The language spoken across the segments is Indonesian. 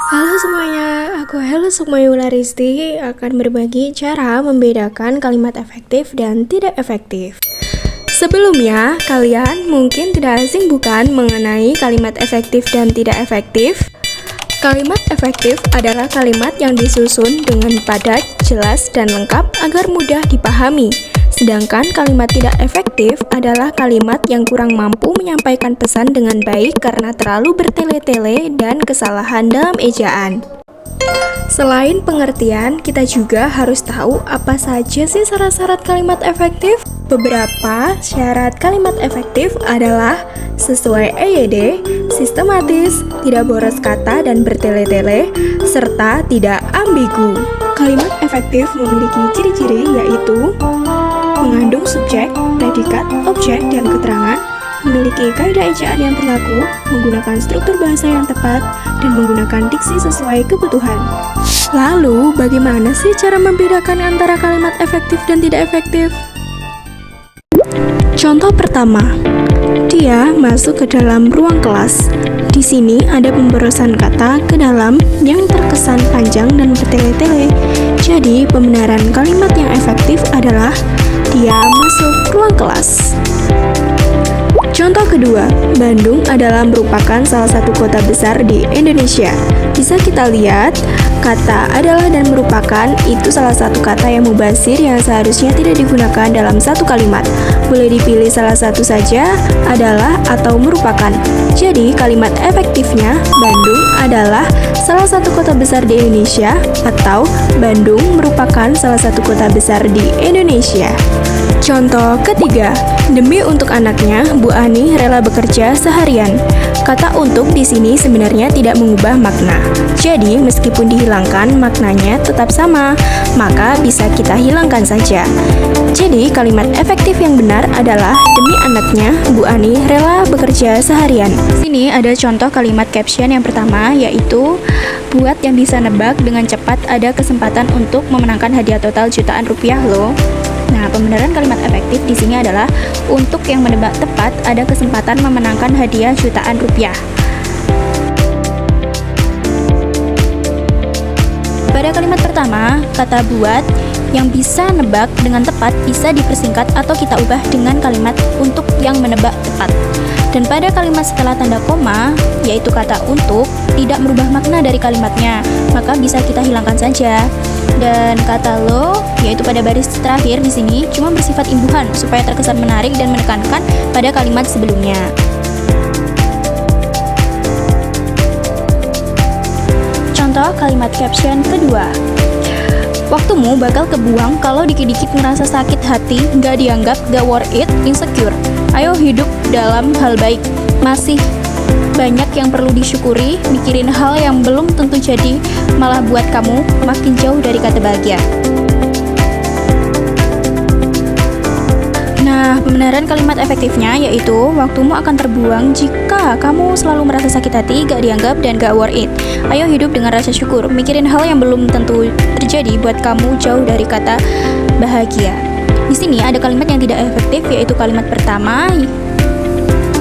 Halo semuanya, aku Helo Sukmayula Risti akan berbagi cara membedakan kalimat efektif dan tidak efektif. Sebelumnya, kalian mungkin tidak asing bukan mengenai kalimat efektif dan tidak efektif? Kalimat efektif adalah kalimat yang disusun dengan padat, jelas, dan lengkap agar mudah dipahami. Sedangkan kalimat tidak efektif adalah kalimat yang kurang mampu menyampaikan pesan dengan baik karena terlalu bertele-tele dan kesalahan dalam ejaan. Selain pengertian, kita juga harus tahu apa saja sih syarat-syarat kalimat efektif. Beberapa syarat kalimat efektif adalah sesuai EYD, sistematis, tidak boros kata dan bertele-tele, serta tidak ambigu. Kalimat efektif memiliki ciri-ciri yaitu mengandung subjek, predikat, objek, dan keterangan, memiliki kaidah ejaan yang berlaku, menggunakan struktur bahasa yang tepat, dan menggunakan diksi sesuai kebutuhan. Lalu, bagaimana sih cara membedakan antara kalimat efektif dan tidak efektif? Contoh pertama, dia masuk ke dalam ruang kelas. Di sini ada pemborosan kata ke dalam yang terkesan panjang dan bertele-tele. Jadi, pembenaran kalimat yang efektif adalah dia masuk ruang kelas. Contoh kedua, Bandung adalah merupakan salah satu kota besar di Indonesia. Bisa kita lihat, kata adalah dan merupakan itu salah satu kata yang mubasir yang seharusnya tidak digunakan dalam satu kalimat. Boleh dipilih salah satu saja, adalah atau merupakan. Jadi, kalimat efektifnya Bandung adalah salah satu kota besar di Indonesia atau Bandung merupakan salah satu kota besar di Indonesia. Contoh ketiga, demi untuk anaknya, Bu Ani rela bekerja seharian. Kata untuk di sini sebenarnya tidak mengubah makna. Jadi, meskipun dihilangkan, maknanya tetap sama, maka bisa kita hilangkan saja. Jadi, kalimat efektif yang benar adalah demi anaknya, Bu Ani rela bekerja seharian. Di sini ada contoh kalimat caption yang pertama, yaitu buat yang bisa nebak dengan cepat ada kesempatan untuk memenangkan hadiah total jutaan rupiah loh. Nah, pembenaran kalimat efektif di sini adalah untuk yang menebak tepat ada kesempatan memenangkan hadiah jutaan rupiah. Pada kalimat pertama, kata buat yang bisa nebak dengan tepat bisa dipersingkat atau kita ubah dengan kalimat untuk yang menebak tepat. Dan pada kalimat setelah tanda koma, yaitu kata untuk, tidak merubah makna dari kalimatnya, maka bisa kita hilangkan saja. Dan kata lo, yaitu pada baris terakhir di sini, cuma bersifat imbuhan supaya terkesan menarik dan menekankan pada kalimat sebelumnya. Contoh kalimat caption kedua. Waktumu bakal kebuang kalau dikit-dikit ngerasa sakit hati, gak dianggap, gak worth it, insecure. Ayo hidup dalam hal baik. Masih banyak yang perlu disyukuri, mikirin hal yang belum tentu jadi, malah buat kamu makin jauh dari kata bahagia. Nah, pembenaran kalimat efektifnya yaitu waktumu akan terbuang jika kamu selalu merasa sakit hati, gak dianggap, dan gak worth it. Ayo hidup dengan rasa syukur, mikirin hal yang belum tentu terjadi buat kamu jauh dari kata bahagia. Di sini ada kalimat yang tidak efektif yaitu kalimat pertama,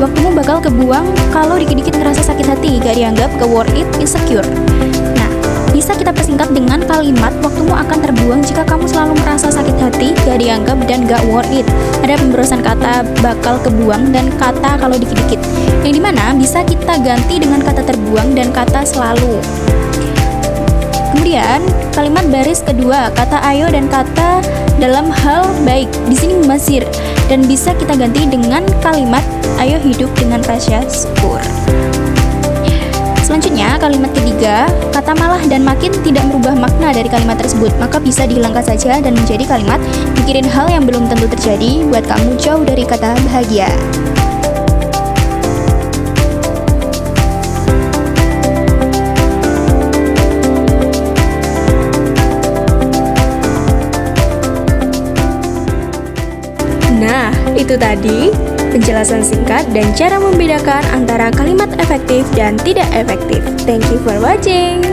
waktumu bakal kebuang kalau dikit-dikit ngerasa sakit hati, gak dianggap, gak worth it, insecure. Nah, bisa kita persingkat dengan kalimat waktumu akan terbuang jika kamu selalu merasa sakit hati, gak dianggap, dan gak worth it. Ada pemborosan kata bakal kebuang dan kata kalau dikit-dikit, yang dimana bisa kita ganti dengan kata terbuang dan kata selalu. Kemudian kalimat baris kedua, kata ayo dan kata dalam hal baik. Di sini mubazir dan bisa kita ganti dengan kalimat ayo hidup dengan rasa syukur. Selanjutnya, kalimat ketiga, kata malah dan makin tidak merubah makna dari kalimat tersebut, maka bisa dihilangkan saja dan menjadi kalimat mikirin hal yang belum tentu terjadi buat kamu jauh dari kata bahagia. Nah, itu tadi penjelasan singkat dan cara membedakan antara kalimat efektif dan tidak efektif. Thank you for watching.